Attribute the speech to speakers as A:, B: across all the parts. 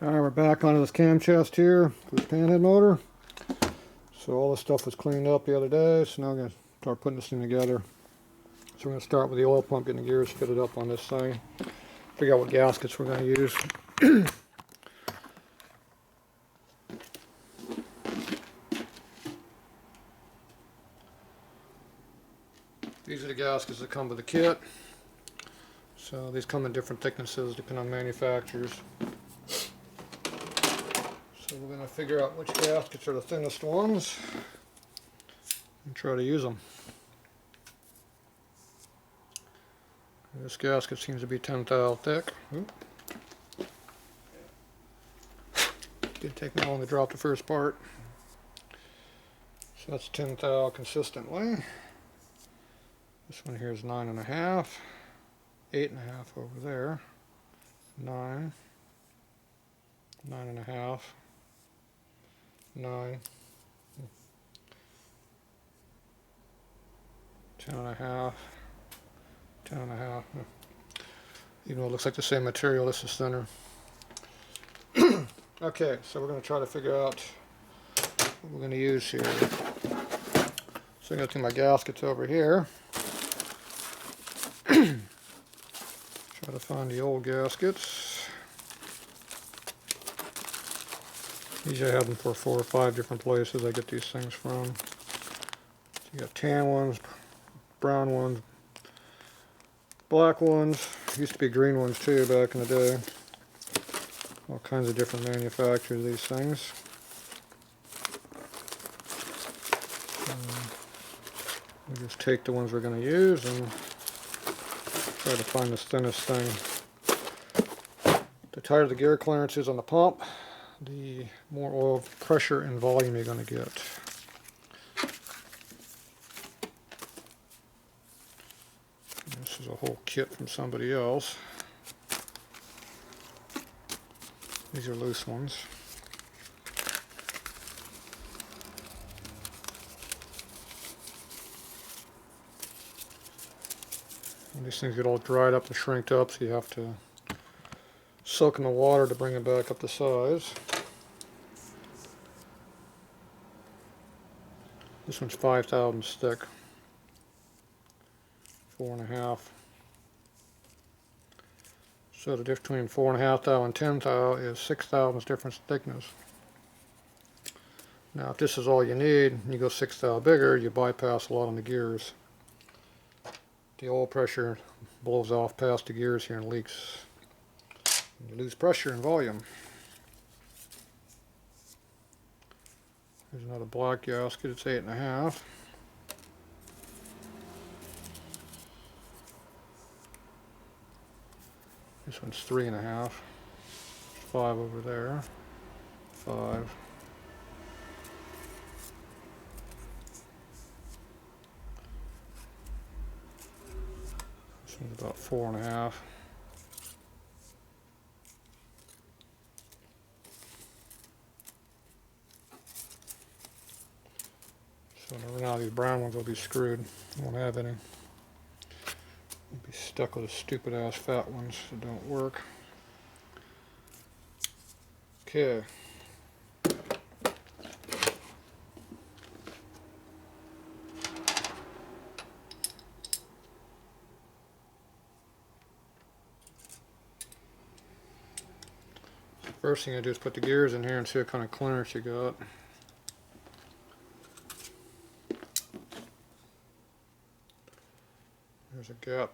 A: Alright, we're back onto this cam chest here for the panhead motor. So all this stuff was cleaned up the other day, so now I'm going to start putting this thing together. So we're going to start with the oil pump, getting the gears fitted up on this thing. Figure out what gaskets we're going to use. These are the gaskets that come with the kit. So these come in different thicknesses depending on manufacturers. So we're going to figure out which gaskets are the thinnest ones and try to use them. This gasket seems to be 10 thou thick. Oop. Didn't take me long to drop the first part. So that's 10 thou consistently. This one here is 9.5, 8.5 over there, 9, 9.5, 9, 10.5, 10.5. Even though it looks like the same material, this is thinner. Okay, so we're going to try to figure out what we're going to use here. So I'm going to take my gaskets over here. Try to find the old gaskets. Usually I have them for 4 or 5 different places I get these things from. So you got tan ones, brown ones, black ones, used to be green ones too back in the day. All kinds of different manufacturers of these things. We just take the ones we're going to use and try to find the thinnest thing. The tighter the gear clearance is on the pump, the more oil pressure and volume you're going to get. This is a whole kit from somebody else. These are loose ones. And these things get all dried up and shrinked up, so you have to soak in the water to bring it back up to size. This one's 5 thousandths thick. 4.5. So the difference between 4.5 thou and 10 thou is 6 thousandths difference in thickness. Now if this is all you need, and you go 6 thou bigger, you bypass a lot on the gears. The oil pressure blows off past the gears here and leaks. You lose pressure and volume. There's another black gasket, it's 8.5. This one's 3.5. 5 over there. 5. This one's about 4.5. So now these brown ones will be screwed. Won't have any. We'll be stuck with the stupid ass fat ones that don't work. Okay. First thing I do is put the gears in here and see what kind of clearance you got. There's a gap.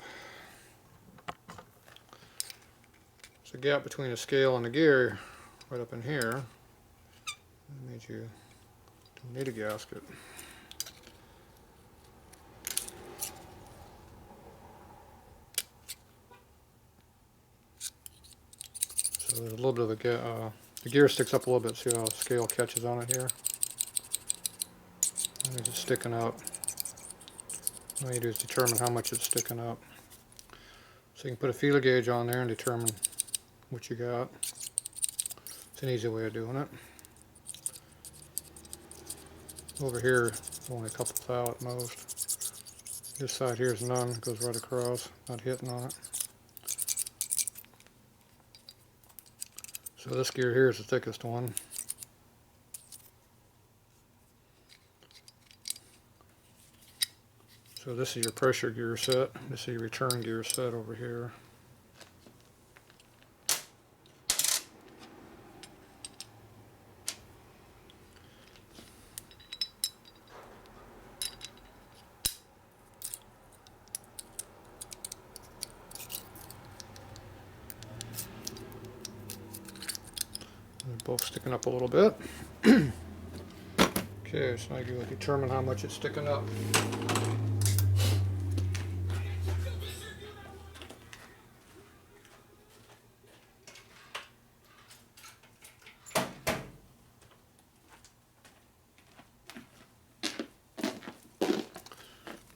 A: There's a gap between the scale and the gear right up in here. That means you don't need a gasket. So there's a little bit of a gap. The gear sticks up a little bit. See how the scale catches on it here? That means it's sticking up. All you do is determine how much it's sticking up. So you can put a feeler gauge on there and determine what you got. It's an easy way of doing it. Over here, only a couple thou at most. This side here is none, it goes right across, not hitting on it. So this gear here is the thickest one. So this is your pressure gear set. This is your return gear set over here. They're both sticking up a little bit. Okay, so now you can determine how much it's sticking up.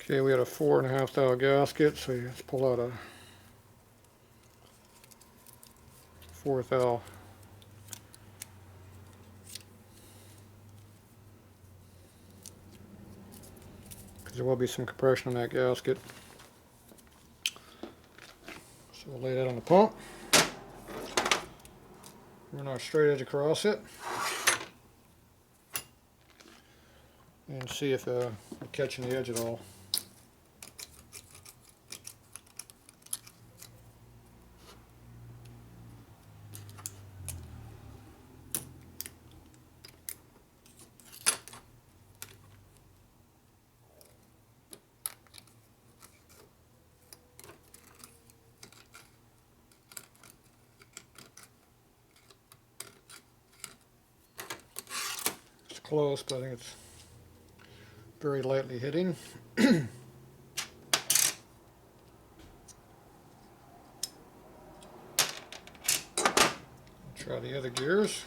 A: Okay, we had a 4.5 thou gasket, so you just pull out a 4 thou. Because there will be some compression on that gasket. So we'll lay that on the pump. Run our straight edge across it. And see if we're catching the edge at all. It's close, but I think it's very lightly hitting. Try the other gears.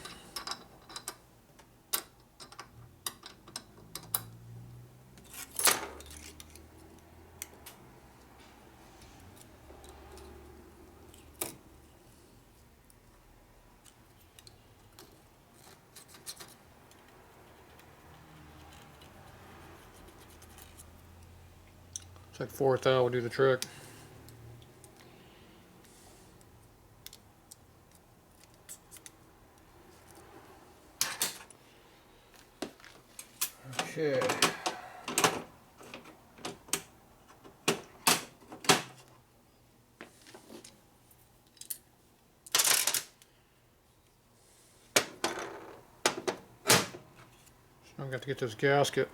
A: It's like 4 thou will do the trick. Okay. So I've got to get this gasket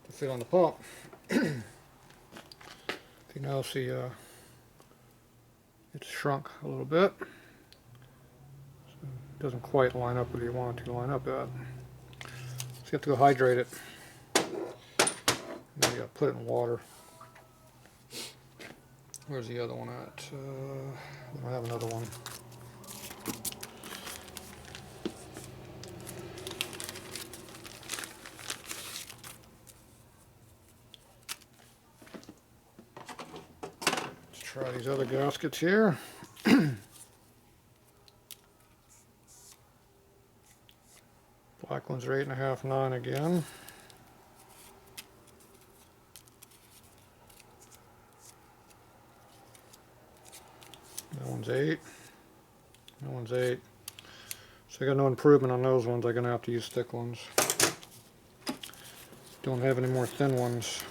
A: to fit on the pump. You can now see it's shrunk a little bit. So it doesn't quite line up where you want it to line up at. So you have to go hydrate it. And then you got to put it in water. Where's the other one at? I don't have another one. Let's try these other gaskets here. Black ones are 8.5, 9 again. That one's 8. That one's 8. So I got no improvement on those ones. I'm gonna have to use thick ones. Don't have any more thin ones.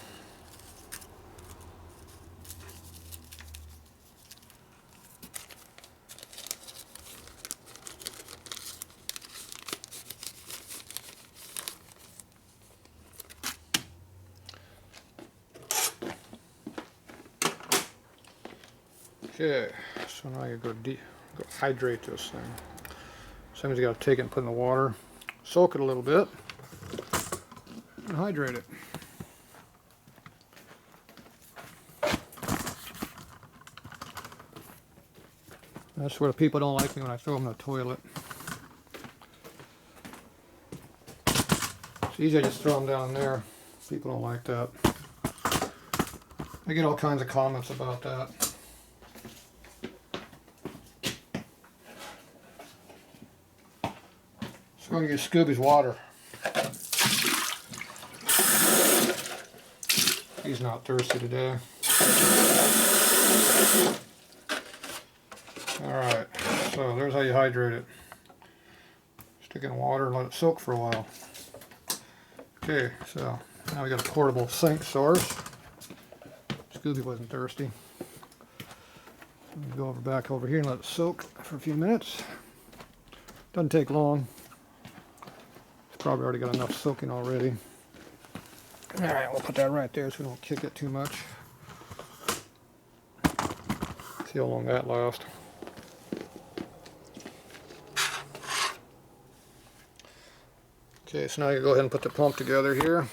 A: Okay, so now you go hydrate this thing. Sometimes you got to take it and put it in the water, soak it a little bit, and hydrate it. That's where people don't like me when I throw them in the toilet. It's easy to just throw them down there. People don't like that. I get all kinds of comments about that. So I'm going to use Scooby's water. He's not thirsty today. Alright, so So there's how you hydrate it. Stick it in water and let it soak for a while. Okay, so now we got a portable sink source. Scooby wasn't thirsty. Go back over here and let it soak for a few minutes. Doesn't take long. It's probably already got enough soaking already. Alright, we'll put that right there so we don't kick it too much. See how long that lasts. Okay, so now you go ahead and put the pump together here.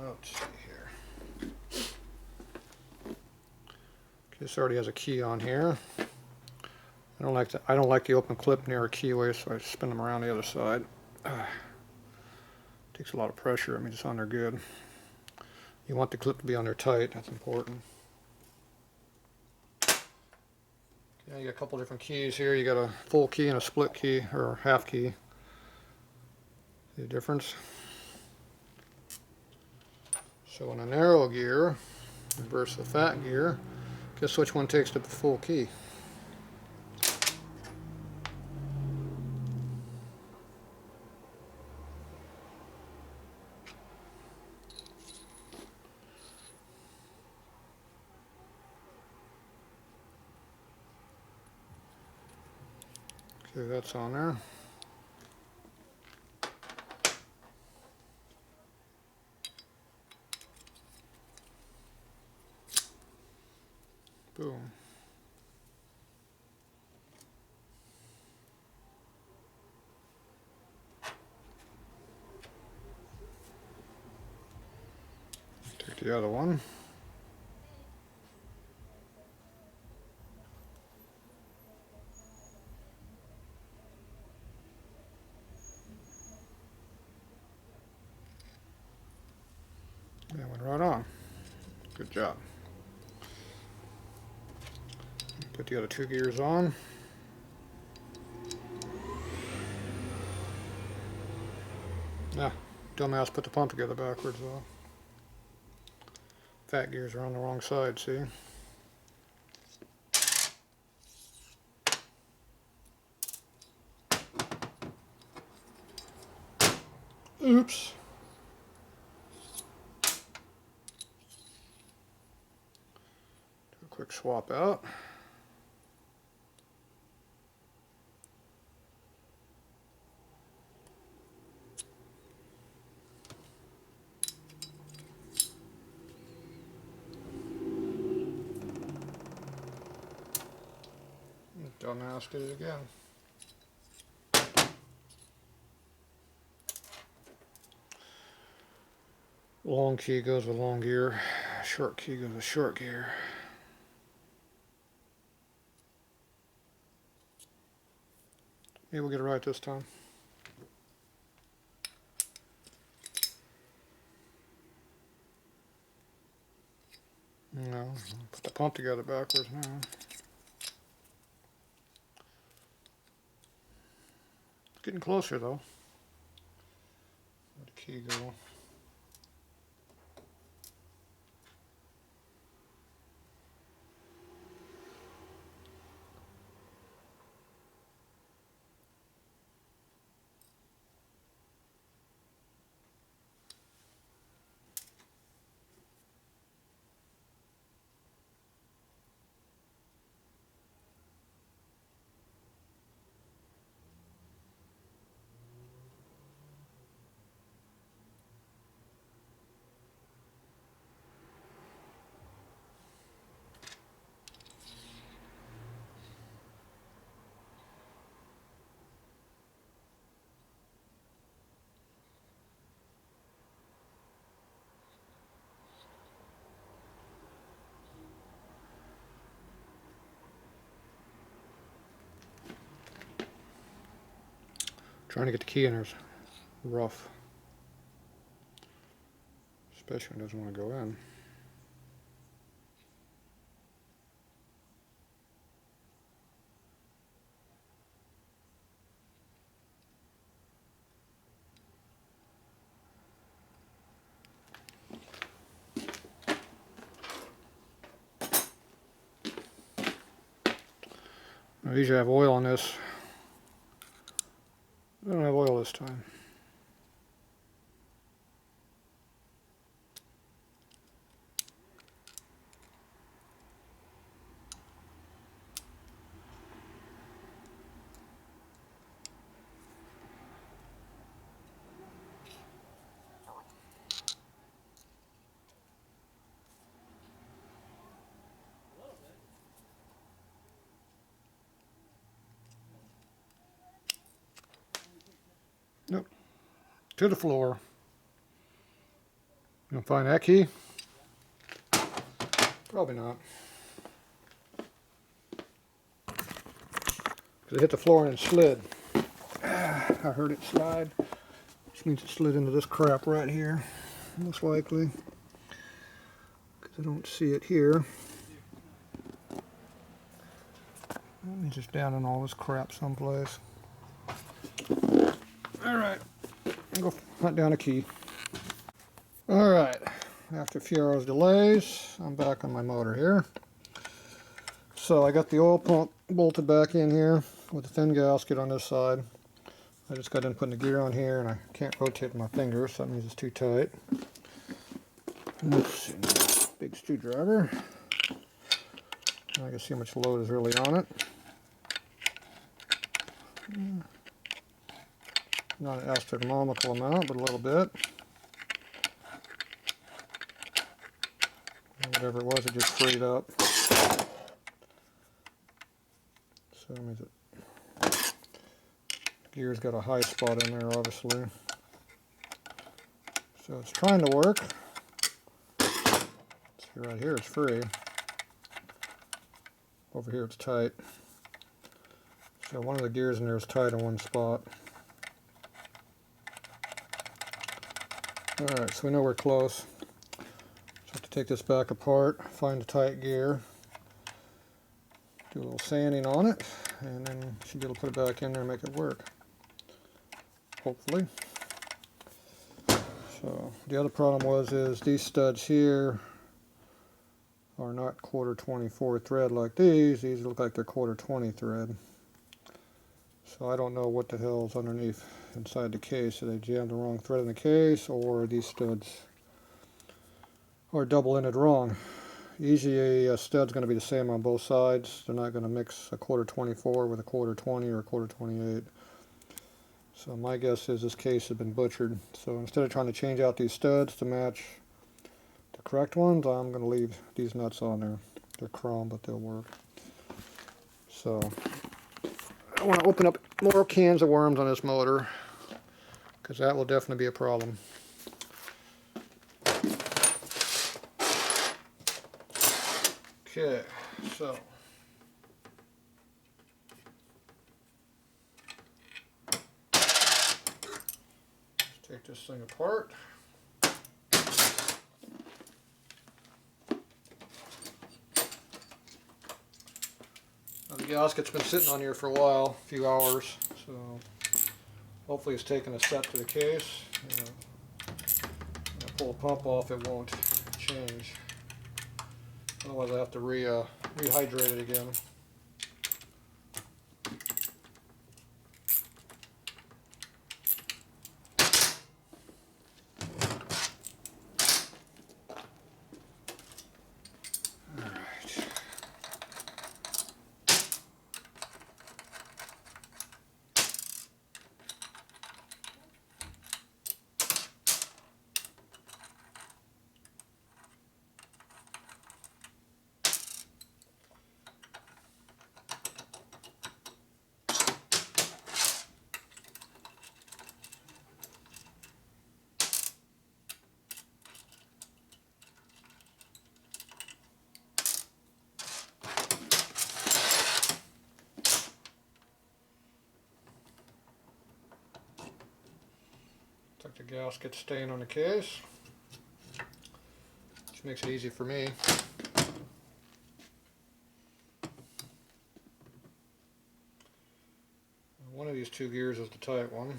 A: Let's see here. Okay, this already has a key on here. I don't like the open clip near a keyway, so I spin them around the other side. Takes a lot of pressure. I mean, it's on there good. You want the clip to be on there tight. That's important. Okay, you got a couple different keys here. You got a full key and a split key, or half key. See the difference? So in a narrow gear versus the fat gear, guess which one takes the full key? Okay, that's on there. Boom. Take the other one. That went right on. Good job. Put the other two gears on. Ah, dumbass put the pump together backwards though. Fat gears are on the wrong side, see? Oops. Do a quick swap out. Dumbass did it again. Long key goes with long gear. Short key goes with short gear. Maybe we'll get it right this time. No, put the pump together backwards now. It's getting closer though. Where'd the key go? Trying to get the key in there is rough. Especially when it doesn't want to go in. I usually have oil on this. I don't have oil this time. Nope. To the floor. You gonna find that key? Probably not. Because it hit the floor and it slid. I heard it slide, which means it slid into this crap right here, most likely. Because I don't see it here. Let me just down in all this crap someplace. Alright, I'll go hunt down a key. Alright, after a few hours delays, I'm back on my motor here. So I got the oil pump bolted back in here with the thin gasket on this side. I just got done putting the gear on here and I can't rotate my fingers, so that means it's too tight. Let's see, big screwdriver. I can see how much load is really on it. Not an astronomical amount, but a little bit. And whatever it was, it just freed up. So that means it. Gear's got a high spot in there, obviously. So it's trying to work. See, right here it's free. Over here it's tight. So one of the gears in there is tight in one spot. Alright, so we know we're close. So I have to take this back apart, find the tight gear, do a little sanding on it, and then should be able to put it back in there and make it work. Hopefully. So the other problem is these studs here are not quarter 24 thread like these. These look like they're quarter 20 thread. So I don't know what the hell's underneath inside the case. So they jammed the wrong thread in the case, or these studs are double-ended wrong. Usually a stud's going to be the same on both sides. They're not going to mix a quarter 24 with a quarter 20 or a quarter 28. So my guess is this case has been butchered. So instead of trying to change out these studs to match the correct ones, I'm going to leave these nuts on there. They're chrome, but they'll work. So I want to open up more cans of worms on this motor, because that will definitely be a problem. Okay, so let's take this thing apart. Now the gasket's been sitting on here for a while, a few hours, so hopefully it's taken a set to the case. When I pull the pump off, it won't change. Otherwise I have to rehydrate it again. Took the gasket stain on the case, which makes it easy for me. One of these two gears is the tight one.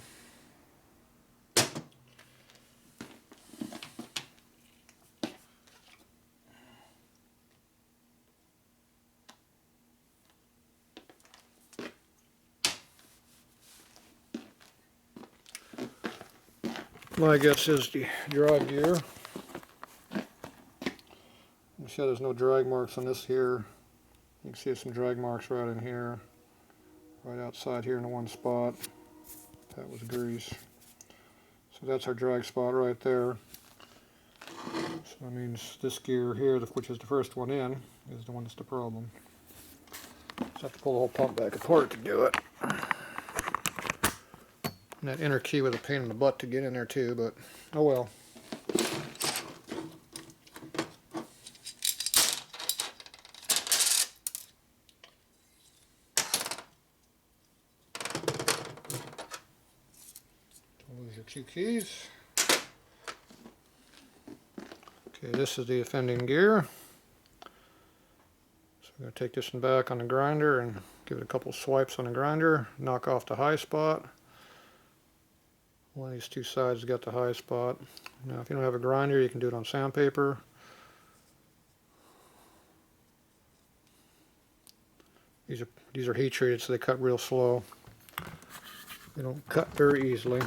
A: My guess is the drive gear. You see how there's no drag marks on this here. You can see some drag marks right in here, right outside here in the one spot. That was grease. So that's our drag spot right there. So that means this gear here, which is the first one in, is the one that's the problem. Just have to pull the whole pump back apart to do it. And that inner key was a pain in the butt to get in there too, but oh well. Don't lose your two keys. Okay, this is the offending gear. So I'm going to take this one back on the grinder and give it a couple swipes on the grinder, knock off the high spot. One of these two sides has got the high spot. Now if you don't have a grinder, you can do it on sandpaper. These are heat treated, so they cut real slow. They don't cut very easily,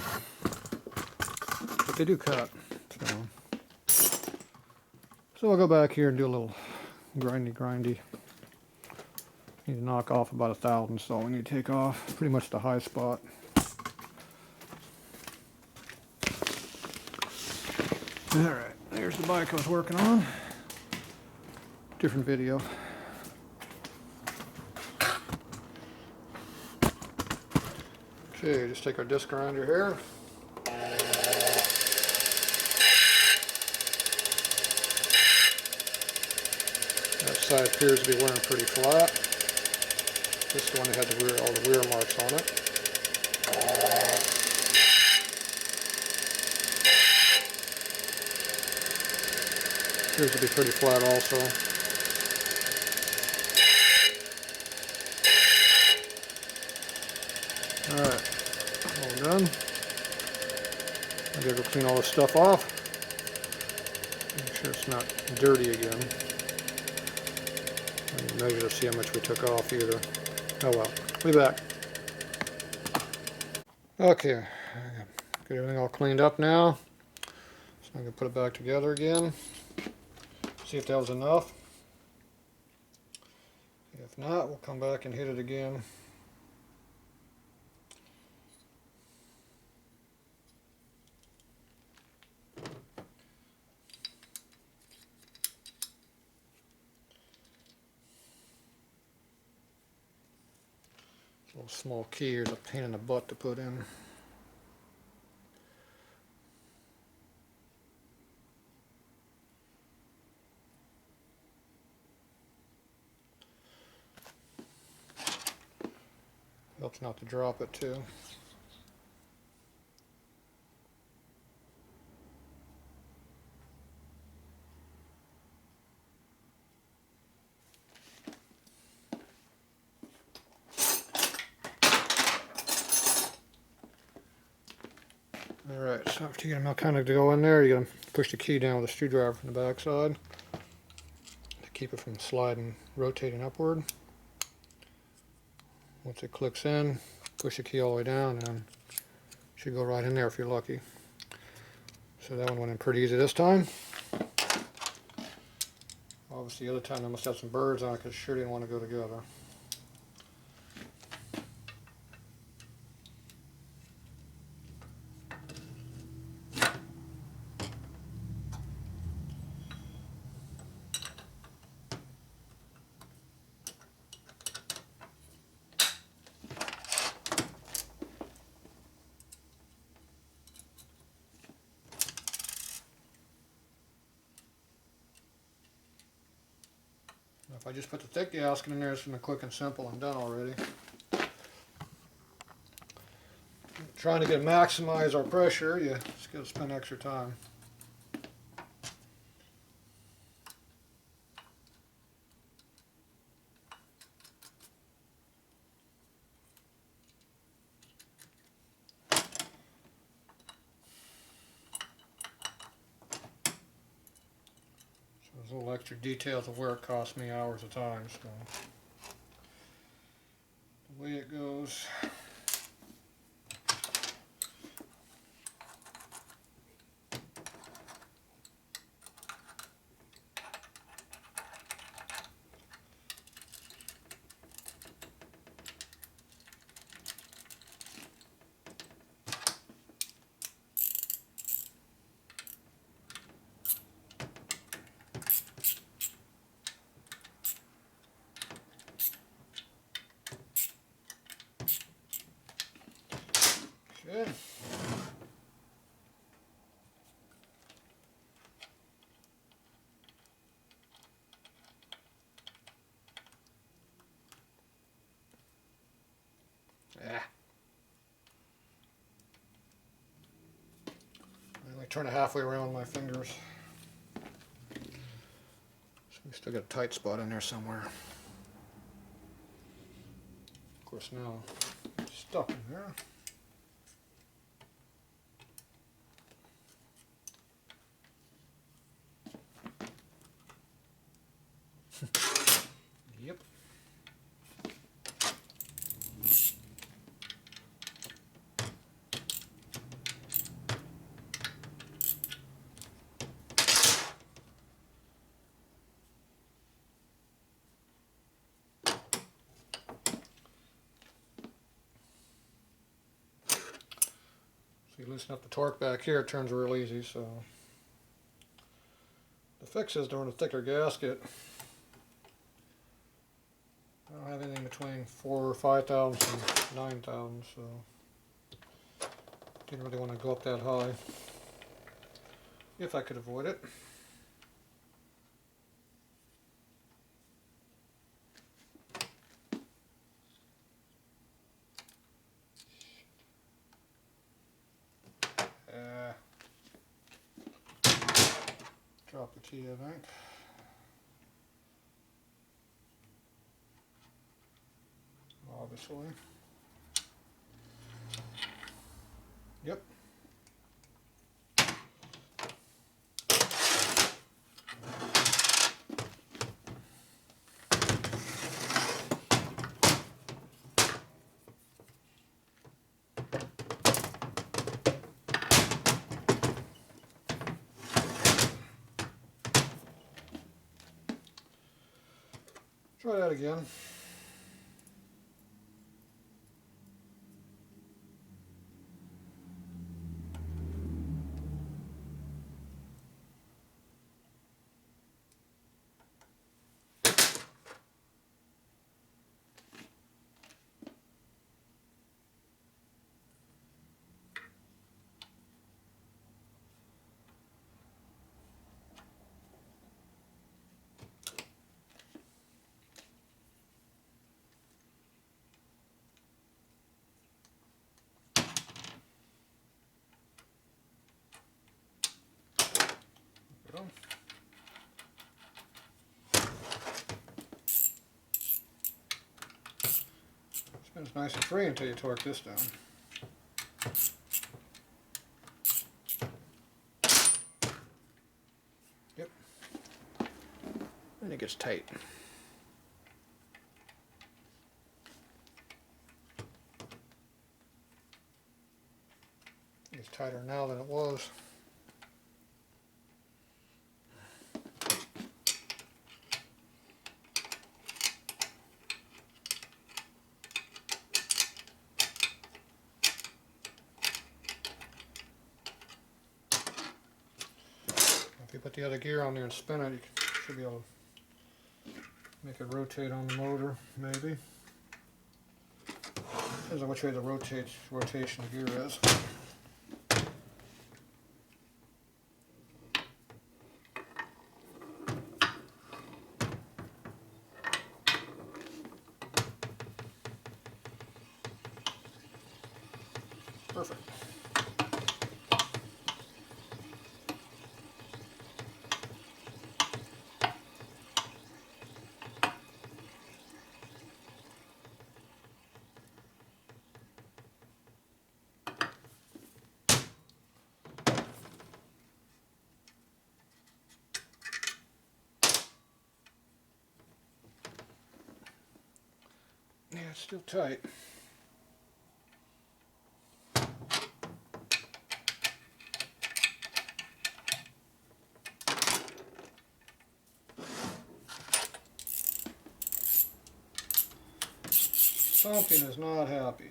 A: but they do cut. So I'll go back here and do a little grindy. Need to knock off about 1,000, so we need to take off pretty much the high spot. Alright, there's the bike I was working on. Different video. Okay, just take our disc grinder here. That side appears to be wearing pretty flat. This one had all the wear marks on it. Appears to be pretty flat also. Alright, all done. I'm going to go clean all this stuff off. Make sure it's not dirty again. I didn't measure to see how much we took off either. Oh well, we'll be back. Okay, got everything all cleaned up now. So I'm going to put it back together again. See if that was enough. If not, we'll come back and hit it again. Little small key is a pain in the butt to put in. Helps not to drop it too. Alright, so after you get them kind of to go in there, you gotta push the key down with a screwdriver from the back side to keep it from sliding, rotating upward. Once it clicks in, push the key all the way down and it should go right in there if you're lucky. So that one went in pretty easy this time. Obviously the other time I must have some birds on it because it sure didn't want to go together. If I just put the thick gasket in there, it's going to quick and simple and done already. Trying to maximize our pressure, you just got to spend extra time. Those little extra details of where it cost me hours of time, so the way it goes. Good. Yeah. I only turn it halfway around with my fingers. So we still got a tight spot in there somewhere. Of course now it's stuck in there. Yep. So you loosen up the torque back here, it turns real easy. So the fix is doing a thicker gasket. I don't have anything between 4 or 5 thousandths and 9 thousandths, so didn't really want to go up that high if I could avoid it. Drop the key, I think. Obviously. Yep. Try that again. There we go. Spins nice and free until you torque this down. Yep. And it gets tight. It's tighter now than it was. If you put the other gear on there and spin it, you should be able to make it rotate on the motor, maybe. Depends on which way the rotation gear is. Perfect. Yeah, it's still tight. Something is not happy.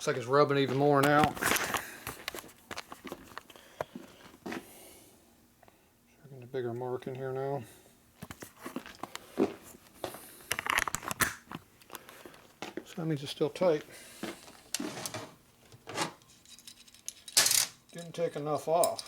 A: Looks like it's rubbing even more now. Getting a bigger mark in here now. So that means it's still tight. Didn't take enough off.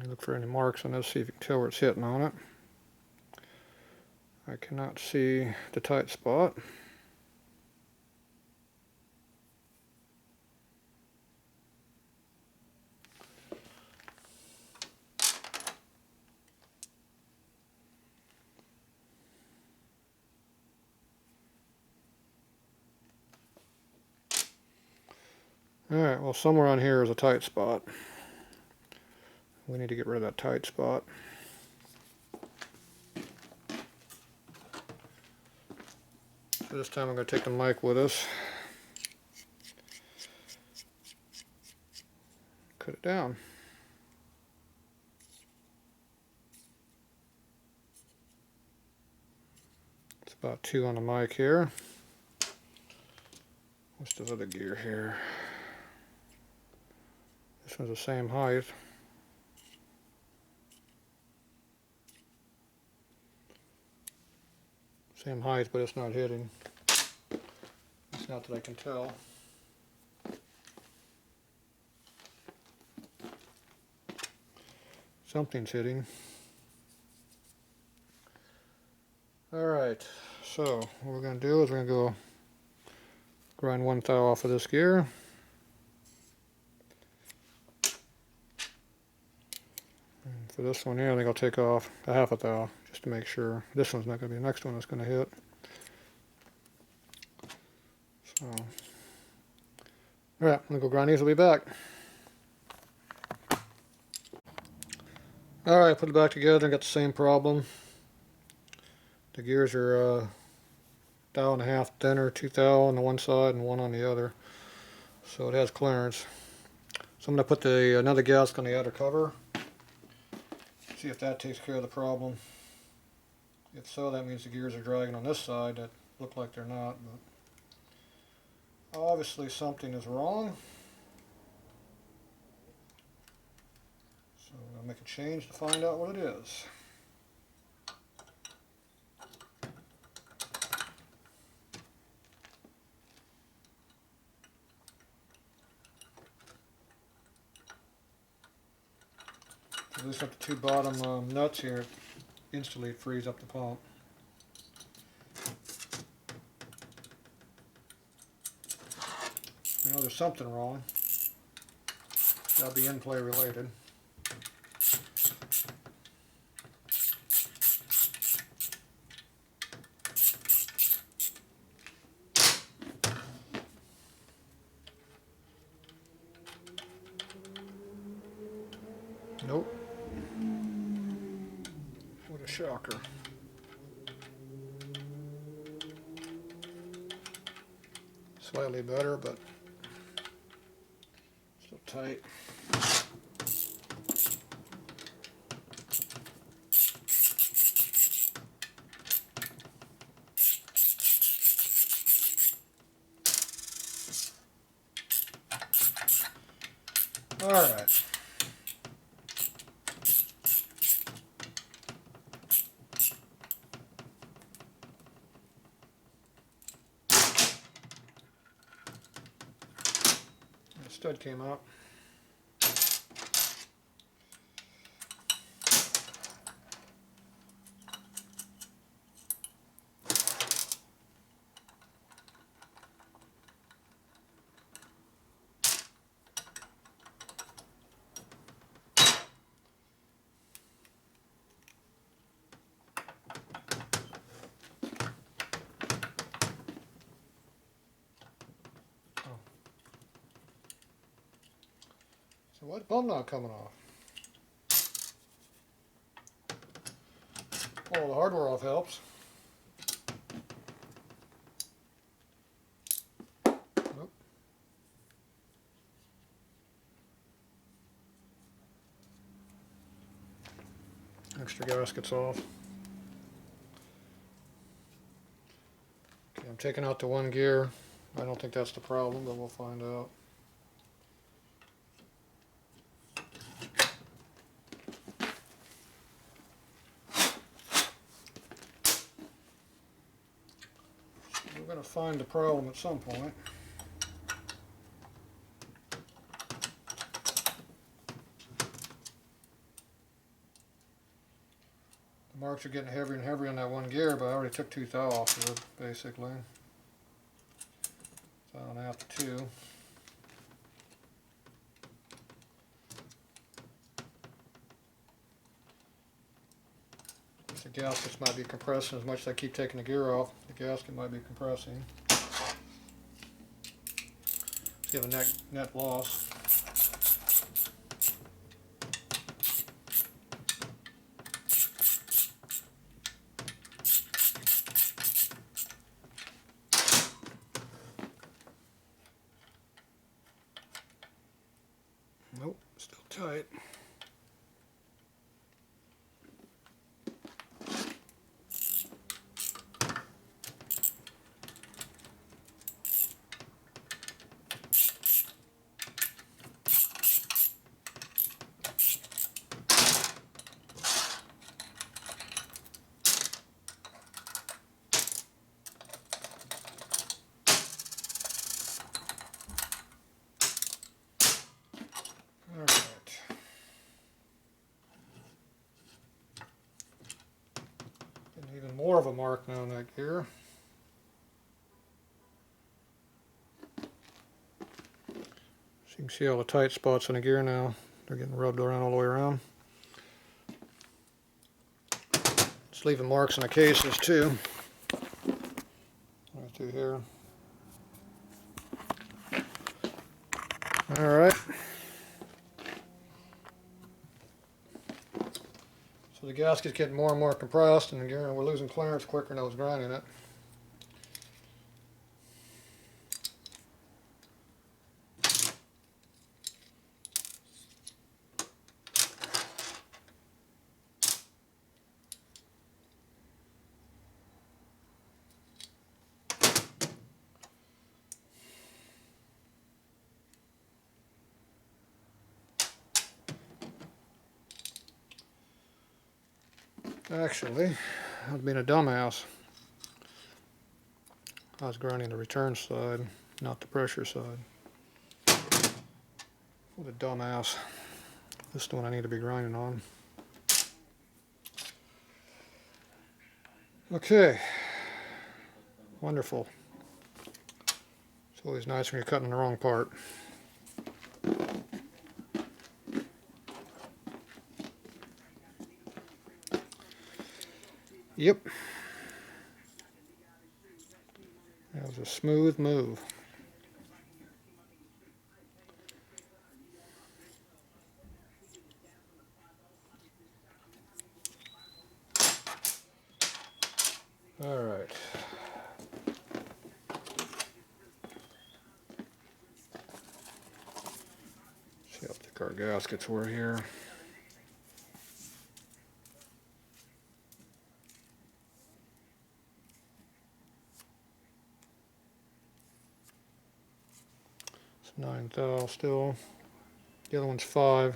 A: Look for any marks on this, see if you can tell where it's hitting on it. I cannot see the tight spot. Alright, well somewhere on here is a tight spot. We need to get rid of that tight spot. So this time I'm going to take the mic with us. Cut it down. It's about 2 on the mic here. What's this other gear here? This one's the same height. Same height, but it's not hitting. It's not that I can tell. Something's hitting. Alright, so what we're going to do is we're going to go grind 1 thou off of this gear. And for this one here, I think I'll take off a 1/2 thou just to make sure. This one's not going to be the next one that's going to hit. So, alright, I'm going to go grind these. I'll be back. Alright, put it back together and got the same problem. The gears are 1 1/2 thou thinner, 2 thou on the one side and 1 on the other. So it has clearance. So I'm going to put another gasket on the outer cover. See if that takes care of the problem. If so, that means the gears are dragging on this side. That look like they're not, but obviously something is wrong. So I'm going to make a change to find out what it is. Loose up the 2 bottom nuts here, it instantly frees up the pump. You know there's something wrong. That'll be in-play related. Nope. What a shocker. Slightly better, but still tight. All right. Stud came out. So why the bum not coming off? Well, the hardware off helps. Nope. extra gaskets off. Okay, I'm taking out the one gear. I don't think that's the problem, but we'll find out. We're going to find the problem at some point. The marks are getting heavier and heavier on that one gear, but I already took two thou off of it, basically. So I don't have to two. The gaskets might be compressing as much as I keep taking the gear off. The gasket might be compressing. So you have a net loss. Nope, still tight. Even more of a mark now on that gear. So you can see all the tight spots on the gear now. They're getting rubbed around all the way around. It's leaving marks on the cases too. Right through here. Alright. So the gasket's getting more and more compressed, and again, we're losing clearance quicker than I was grinding it. Actually, I was being a dumbass. I was grinding the return side, not the pressure side. What a dumbass. This is the one I need to be grinding on. Okay. Wonderful. It's always nice when you're cutting the wrong part. Yep. That was a smooth move. All right. See how thick our gaskets were here. It's 9 thou still. The other one's 5.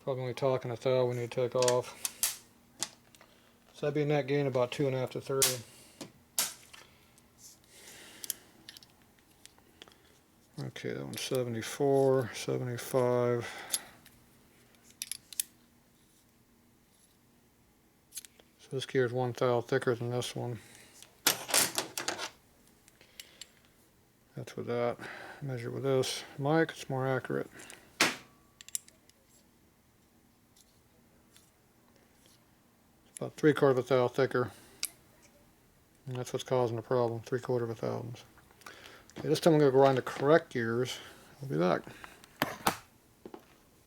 A: Probably only talking a thou we need to take off. So that'd be a net gain about 2.5 to 3. Okay, that one's 74, 75. So this gear is 1 thou thicker than this one. That's with that. Measure with this mic, it's more accurate. It's about 3/4 thou thicker. And that's what's causing the problem, 3/4 thousandths. Okay, this time I'm going to grind the correct gears. I'll be back.